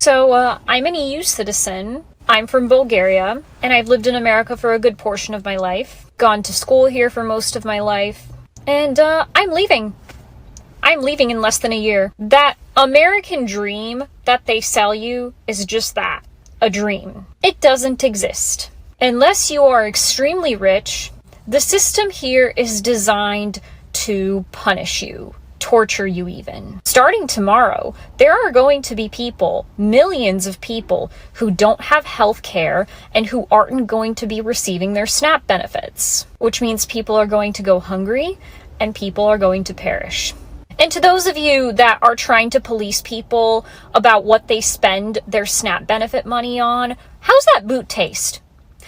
So, I'm an EU citizen. I'm from Bulgaria, and I've lived in America for a good portion of my life. Gone to school here for most of my life. And, I'm leaving. I'm leaving in less than a year. That American dream that they sell you is just that, a dream. It doesn't exist. Unless you are extremely rich, the system here is designed to punish you, torture you even. Starting tomorrow, there are going to be people, millions of people, who don't have health care and who aren't going to be receiving their SNAP benefits, which means people are going to go hungry and people are going to perish. And to those of you that are trying to police people about what they spend their SNAP benefit money on, how's that boot taste?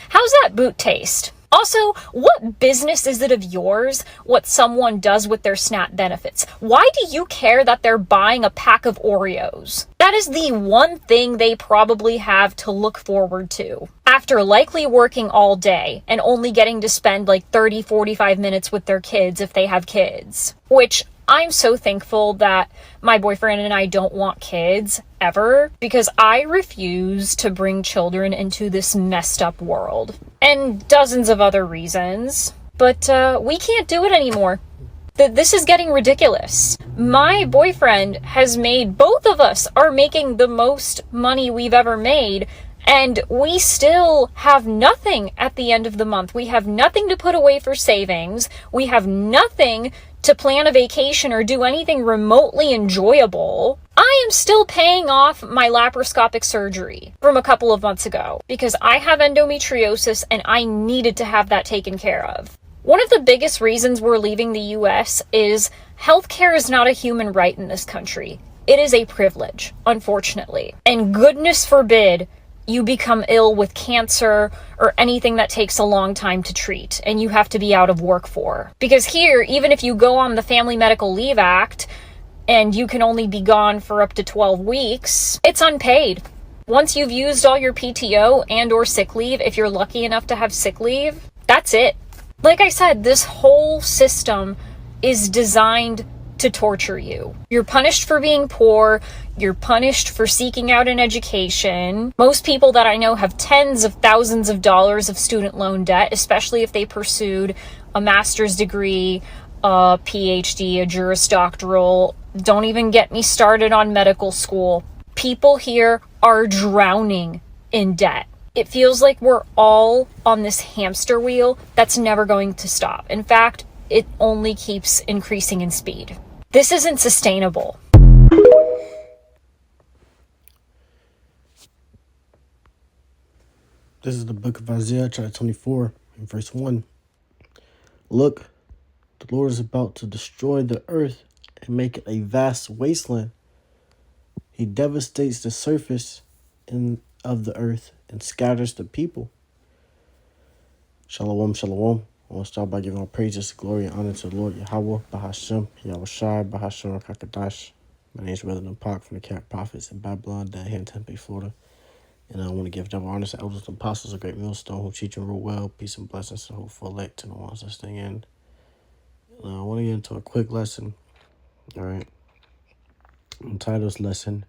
How's that boot taste? Also, what business is it of yours what someone does with their SNAP benefits? Why do you care that they're buying a pack of Oreos? That is the one thing they probably have to look forward to. After likely working all day and only getting to spend like 30, 45 minutes with their kids if they have kids. Which I'm so thankful that my boyfriend and I don't want kids ever, because I refuse to bring children into this messed up world. And dozens of other reasons. But we can't do it anymore. This is getting ridiculous. My boyfriend has made, both of us are making the most money we've ever made, and we still have nothing at the end of the month. We have nothing to put away for savings. We have nothing to plan a vacation or do anything remotely enjoyable. I am still paying off my laparoscopic surgery from a couple of months ago because I have endometriosis and I needed to have that taken care of. One of the biggest reasons we're leaving the US is healthcare is not a human right in this country. It is a privilege, unfortunately. And goodness forbid you become ill with cancer or anything that takes a long time to treat and you have to be out of work for. Because here, even if you go on the Family Medical Leave Act and you can only be gone for up to 12 weeks, it's unpaid. Once you've used all your PTO and or sick leave, if you're lucky enough to have sick leave, that's it. Like I said, this whole system is designed to torture you. You're punished for being poor. You're punished for seeking out an education. Most people that I know have tens of thousands of dollars of student loan debt, especially if they pursued a master's degree, a PhD, a Juris Doctoral. Don't even get me started on medical school. People here are drowning in debt. It feels like we're all on this hamster wheel that's never going to stop. In fact, it only keeps increasing in speed. This isn't sustainable. This is the book of Isaiah, chapter 24, and verse 1. Look, the Lord is about to destroy the earth and make it a vast wasteland. He devastates the surface of the earth and scatters the people. Shalom, shalom. I want to start by giving all praises, glory, and honor to the Lord Yahweh, Bahashem, Yahweh Shai, Bahashem, Kakadash. My name is Brother Park from the Camp Prophets in Babylon, down here in Tempe, Florida. And I want to give double honor to elders and apostles of Great Millstone who teach and rule well, peace and blessings to the hopeful elect and the ones listening in. And I want to get into a quick lesson. All right. I'm titled this lesson,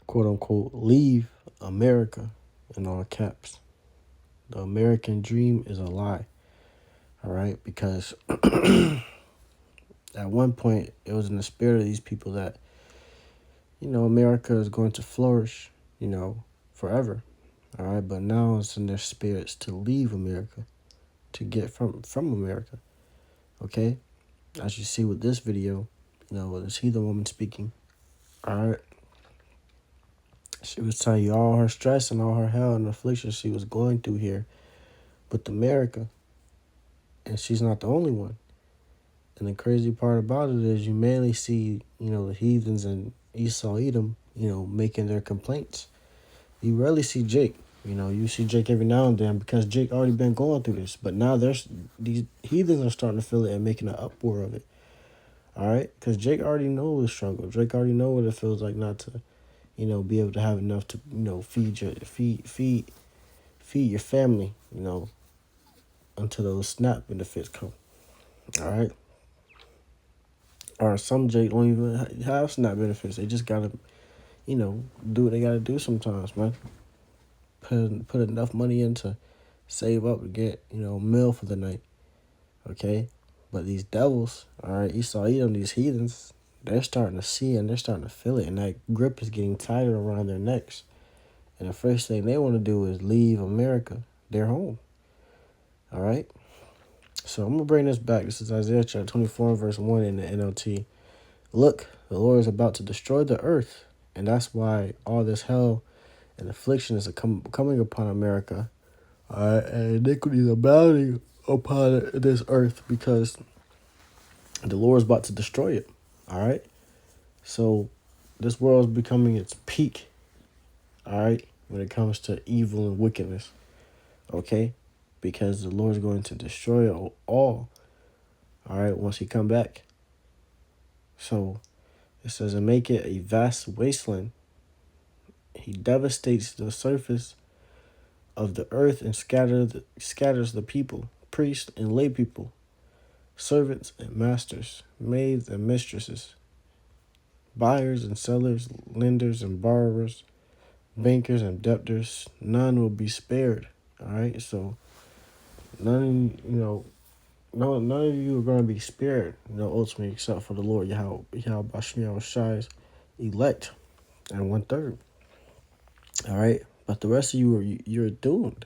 quote unquote, Leave America, in all caps. The American dream is a lie. All right, because at one point it was in the spirit of these people that, America is going to flourish, forever. All right, but now it's in their spirits to leave America, to get from America. Okay, as you see with this video, this heathen woman speaking. All right, she was telling you all her stress and all her hell and affliction she was going through here with America. And she's not the only one. And the crazy part about it is you mainly see, the heathens and Esau Edom, making their complaints. You rarely see Jake. You see Jake every now and then because Jake already been going through this. But now these heathens are starting to feel it and making an uproar of it. All right? Because Jake already knows the struggle. Jake already knows what it feels like not to, be able to have enough to, feed your family, until those SNAP benefits come. All right. Or some Jake don't even have SNAP benefits. They just gotta, do what they gotta do sometimes, man. Put enough money in to save up to get, a meal for the night. Okay? But these devils, all right, Esau Edom, these heathens, they're starting to see and they're starting to feel it, and that grip is getting tighter around their necks. And the first thing they want to do is leave America, their home. All right? So I'm going to bring this back. This is Isaiah chapter 24, verse 1 in the NLT. Look, the Lord is about to destroy the earth, and that's why all this hell and affliction is coming upon America. All right? And iniquity is abounding upon this earth because the Lord is about to destroy it. All right? So this world is becoming its peak. All right? When it comes to evil and wickedness. Okay? Because the Lord is going to destroy it all. All right? Once he come back. So it says, and make it a vast wasteland. He devastates the surface of the earth and scatters the people, priests and lay people, servants and masters, maids and mistresses, buyers and sellers, lenders and borrowers, bankers and debtors. None will be spared. All right, so none of you are going to be spared. Ultimately, except for the Lord Yahweh Shai's elect and 1/3. All right, but the rest of you're doomed.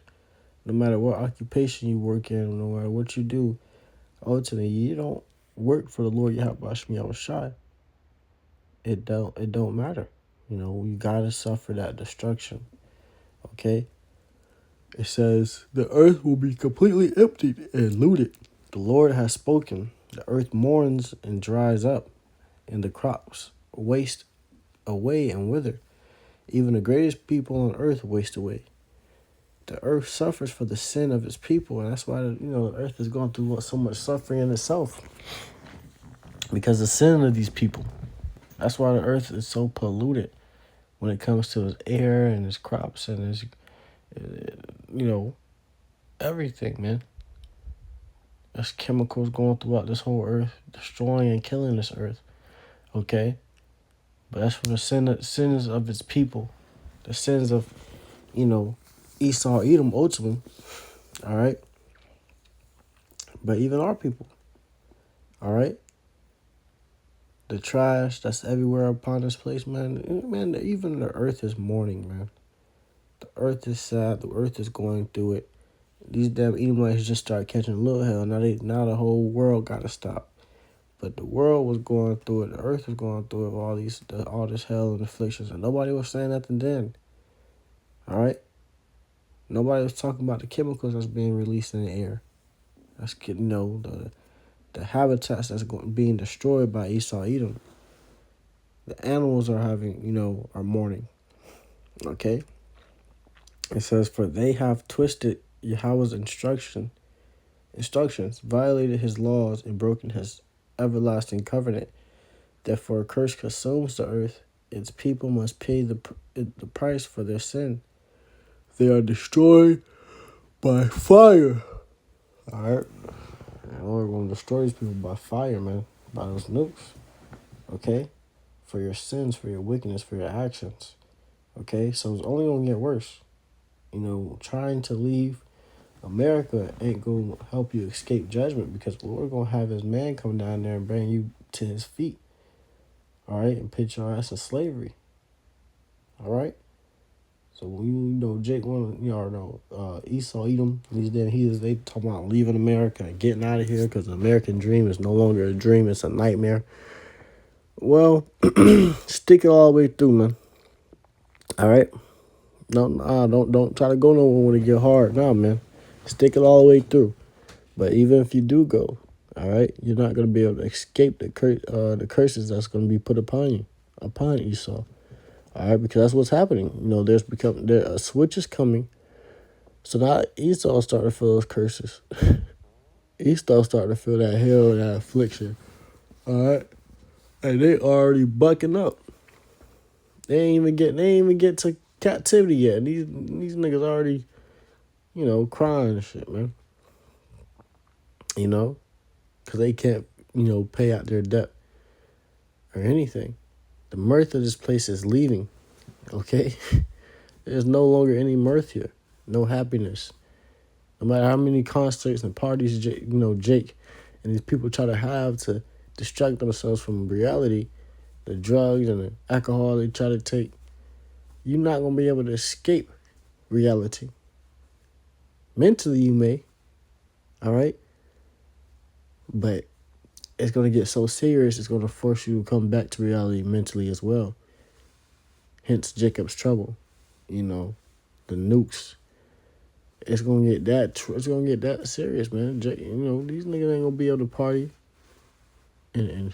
No matter what occupation you work in, no matter what you do, ultimately you don't work for the Lord Yahweh Shai. It don't matter. You gotta suffer that destruction. Okay. It says the earth will be completely emptied and looted. The Lord has spoken. The earth mourns and dries up, and the crops waste away and wither. Even the greatest people on earth waste away. The earth suffers for the sin of its people, and that's why the earth is going through so much suffering in itself. Because the sin of these people. That's why the earth is so polluted when it comes to its air and its crops and its, everything, man. There's chemicals going throughout this whole earth, destroying and killing this earth. Okay? But that's from the sins of its people. The sins of, Esau, Edom, ultimately. All right? But even our people. All right? The trash that's everywhere upon this place, man. Man, even the earth is mourning, man. The earth is sad. The earth is going through it. These damn Edomites just started catching a little hell. Now the whole world got to stop. But the world was going through it. The earth was going through it. All this hell and afflictions. And nobody was saying nothing then. All right? Nobody was talking about the chemicals that's being released in the air. That's the habitats that's being destroyed by Esau Edom. The animals are are mourning. Okay? It says, for they have twisted Yahweh's instructions, violated his laws, and broken his everlasting covenant. Therefore, a curse consumes the earth. Its people must pay the price for their sin. They are destroyed by fire. All right? And we're going to destroy these people by fire, man. By those nukes. Okay? For your sins, for your wickedness, for your actions. Okay? So it's only going to get worse. Trying to leave America ain't going to help you escape judgment, because the Lord going to have his man come down there and bring you to his feet. All right? And put your ass in slavery. All right? So when Jake Esau Edom, these damn heathens, they talking about leaving America and getting out of here because the American dream is no longer a dream, it's a nightmare. Well, stick it all the way through, man. All right? Don't try to go nowhere when it get hard. Nah, man. Stick it all the way through. But even if you do go, all right, you're not going to be able to escape the curses that's going to be put upon Esau. All right, because that's what's happening. A switch is coming. So now Esau starting to feel those curses. Esau starting to feel that hell and that affliction. All right, and they already bucking up. They ain't even get to captivity yet. These niggas already, crying and shit, man. Because they can't, pay out their debt or anything. The mirth of this place is leaving. Okay? There's no longer any mirth here. No happiness. No matter how many concerts and parties, Jake and these people try to have to distract themselves from reality, the drugs and the alcohol they try to take, you're not going to be able to escape reality. Mentally, you may, all right? But it's going to get so serious, it's going to force you to come back to reality mentally as well. Hence Jacob's trouble, the nukes. It's gonna get that serious, man. These niggas ain't gonna be able to party and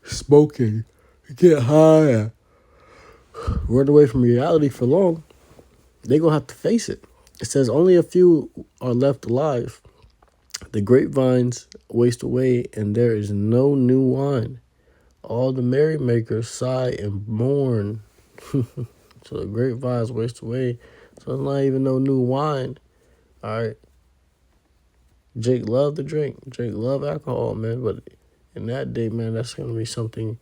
smoking, get high, and run away from reality for long. They gonna have to face it. It says only a few are left alive. The grapevines waste away, and there is no new wine. All the merrymakers sigh and mourn. So the grapevines waste away. So it's not even no new wine. All right. Jake loved to drink. Jake loved alcohol, man. But in that day, man, that's going to be something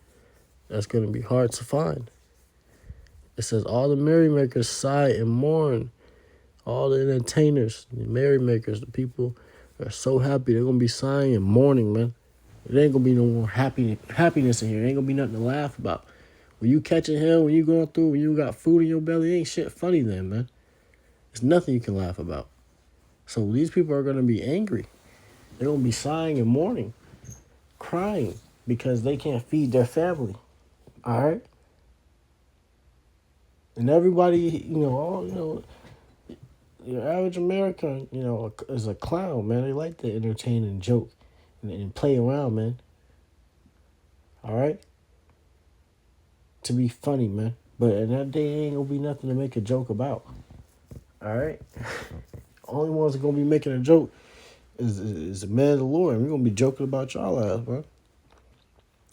that's going to be hard to find. It says all the merrymakers sigh and mourn. All the entertainers, the merrymakers, the people are so happy. They're going to be sighing and mourning, man. There ain't going to be no more happiness in here. There ain't going to be nothing to laugh about. When you catching hell, when you going through, when you got food in your belly, ain't shit funny then, man. There's nothing you can laugh about. So these people are going to be angry. They're going to be sighing and mourning, crying because they can't feed their family. All right? And everybody, your average American, is a clown, man. They like to entertain and joke and play around, man. All right? To be funny, man. But in that day, ain't going to be nothing to make a joke about. All right? Only ones that going to be making a joke is the man of the Lord. And we're going to be joking about y'all ass, bro.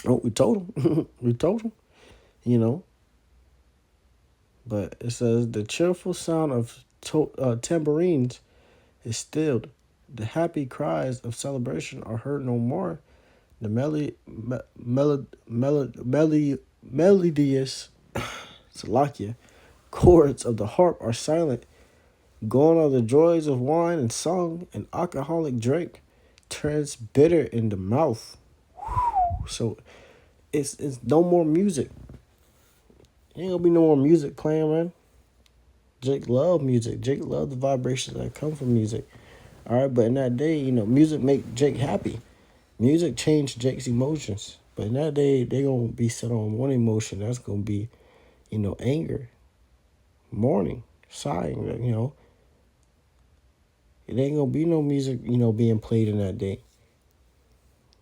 Oh, we told him. We told him. But it says the cheerful sound of tambourines is stilled. The happy cries of celebration are heard no more. The melodious Salakia chords of the harp are silent. Gone are the joys of wine and song, and alcoholic drink turns bitter in the mouth. So it's no more music. Ain't gonna be no more music playing, man. Jake loved music. Jake loved the vibrations that come from music. All right, but in that day, music make Jake happy. Music changed Jake's emotions. But in that day, they gonna be set on one emotion. That's gonna be, anger, mourning, sighing. It ain't gonna be no music, being played in that day.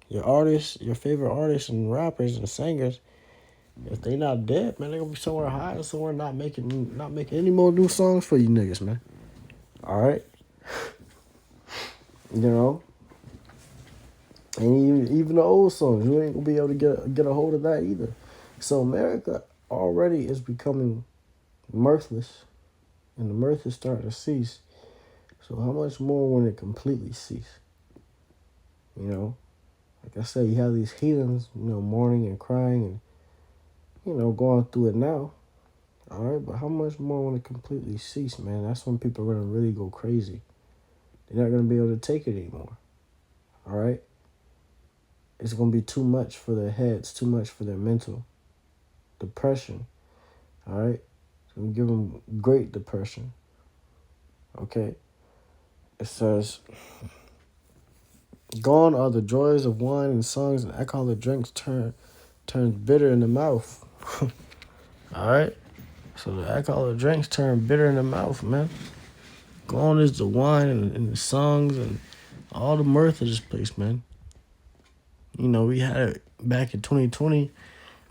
Your artists, your favorite artists and rappers and singers, if they not dead, man, they gonna be somewhere high or somewhere not making any more new songs for you niggas, man. All right, and even the old songs, you ain't gonna be able to get a hold of that either. So America already is becoming mirthless, and the mirth is starting to cease. So how much more when it completely cease? Like I said, you have these heathens, mourning and crying and going through it now. All right, but how much more when it completely cease, man? That's when people are gonna really go crazy. They're not gonna be able to take it anymore. All right, it's gonna be too much for their heads, too much for their mental depression. All right, it's gonna give them great depression. Okay, it says, "Gone are the joys of wine and songs, and alcoholic drinks turns bitter in the mouth." All right. So the alcoholic drinks turn bitter in the mouth, man. Gone is the wine and the songs and all the mirth of this place, man. We had it back in 2020.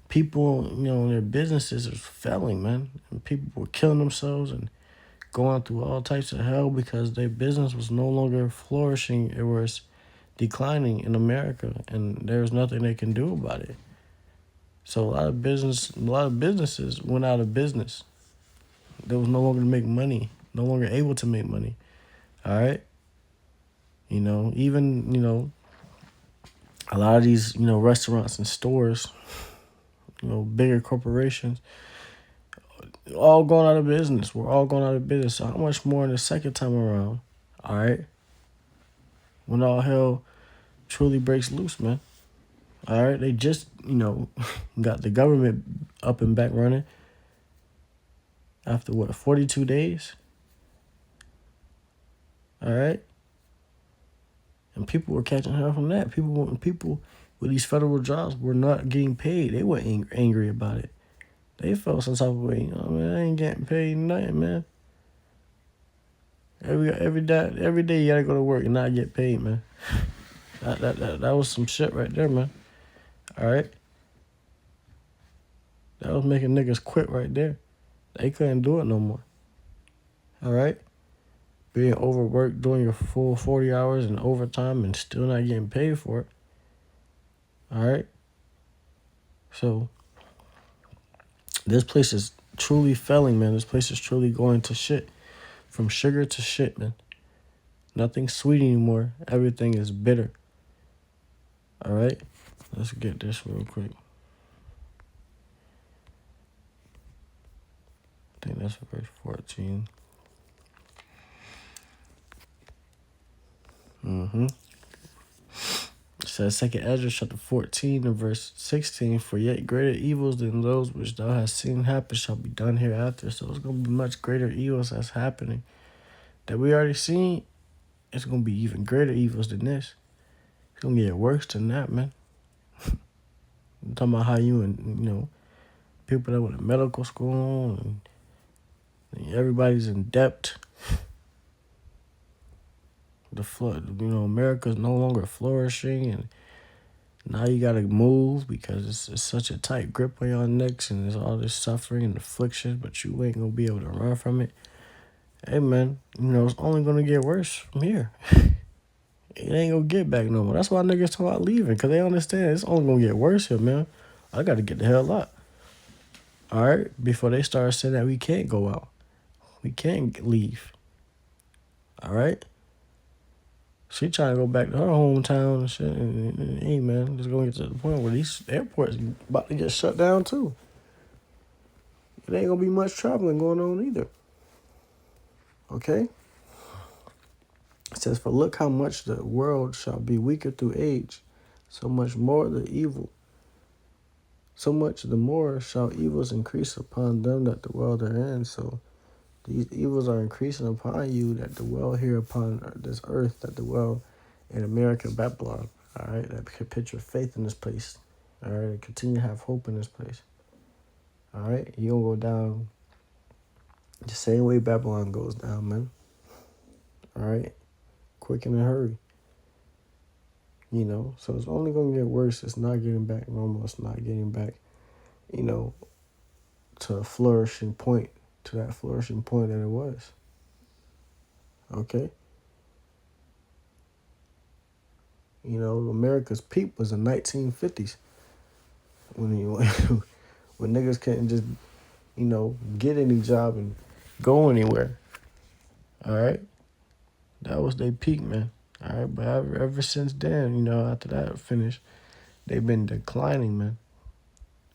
People, their businesses are failing, man. And people were killing themselves and going through all types of hell because their business was no longer flourishing. It was declining in America, and there's nothing they can do about it. So a lot of businesses went out of business. They was no longer to make money, no longer able to make money. All right. Even, a lot of these, restaurants and stores, bigger corporations, all going out of business. We're all going out of business. So how much more in the second time around? All right. When all hell truly breaks loose, man. All right. They just, got the government up and back running after what, 42 days? All right. And people were catching hell from that. People with these federal jobs were not getting paid. They weren't angry about it. They felt some type of way. Man, I ain't getting paid nothing, man. Every day you gotta go to work and not get paid, man. That was some shit right there, man. All right. That was making niggas quit right there. They couldn't do it no more. All right. Being overworked, doing your full 40 hours and overtime and still not getting paid for it. All right. So this place is truly failing, man. This place is truly going to shit. From sugar to shit, man. Nothing's sweet anymore. Everything is bitter. All right. Let's get this real quick. I think that's verse 14. It says, 2nd Ezra chapter 14 and verse 16, for yet greater evils than those which thou hast seen happen shall be done hereafter. So it's going to be much greater evils that's happening that we already seen. It's going to be even greater evils than this. It's going to get worse than that, man. I'm talking about how people that went to medical school and everybody's in debt. The flood, America's no longer flourishing, and now you gotta move because it's such a tight grip on your necks, and there's all this suffering and affliction, but you ain't gonna be able to run from it. Hey, man, it's only gonna get worse from here. It ain't gonna get back no more. That's why niggas talk about leaving, because they understand it's only gonna get worse here, man. I gotta get the hell out. All right, before they start saying that we can't go out, we can't leave. All right. She trying to go back to her hometown and shit. And hey, man, it's going to get to the point where these airports about to get shut down, too. It ain't going to be much traveling going on either. Okay? It says, for look how much the world shall be weaker through age, so much more the evil. So much the more shall evils increase upon them that dwell therein. So these evils are increasing upon you that dwell here upon this earth, that dwell in America, Babylon. All right, that could put your faith in this place. All right, continue to have hope in this place. All right, you gonna go down the same way Babylon goes down, man. All right, quick and in a hurry. So it's only gonna get worse. It's not getting back normal. It's not getting back, to a flourishing point. To that flourishing point that it was. Okay? America's peak was the 1950s. When niggas couldn't just, get any job and go anywhere. All right? That was their peak, man. All right? But ever since then, after that finished, they've been declining, man.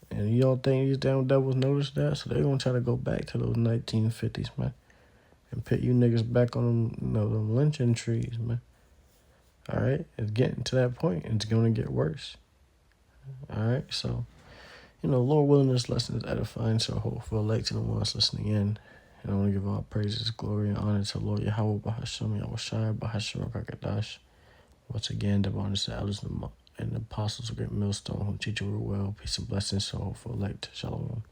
And you don't think these damn devils noticed that? So they're going to try to go back to those 1950s, man. And put you niggas back on them lynching trees, man. All right? It's getting to that point. It's going to get worse. All right? So, Lord willing, this lesson is edifying. So hopefully, like to the ones listening in. And I want to give all praises, glory, and honor to Lord Yahweh, Bahasham, Yahushai, Bahasham, Rakadash. Once again, the honors to elders and the apostles of Great Millstone who teach you well. Peace and blessings. So hopefully, like to Shalom.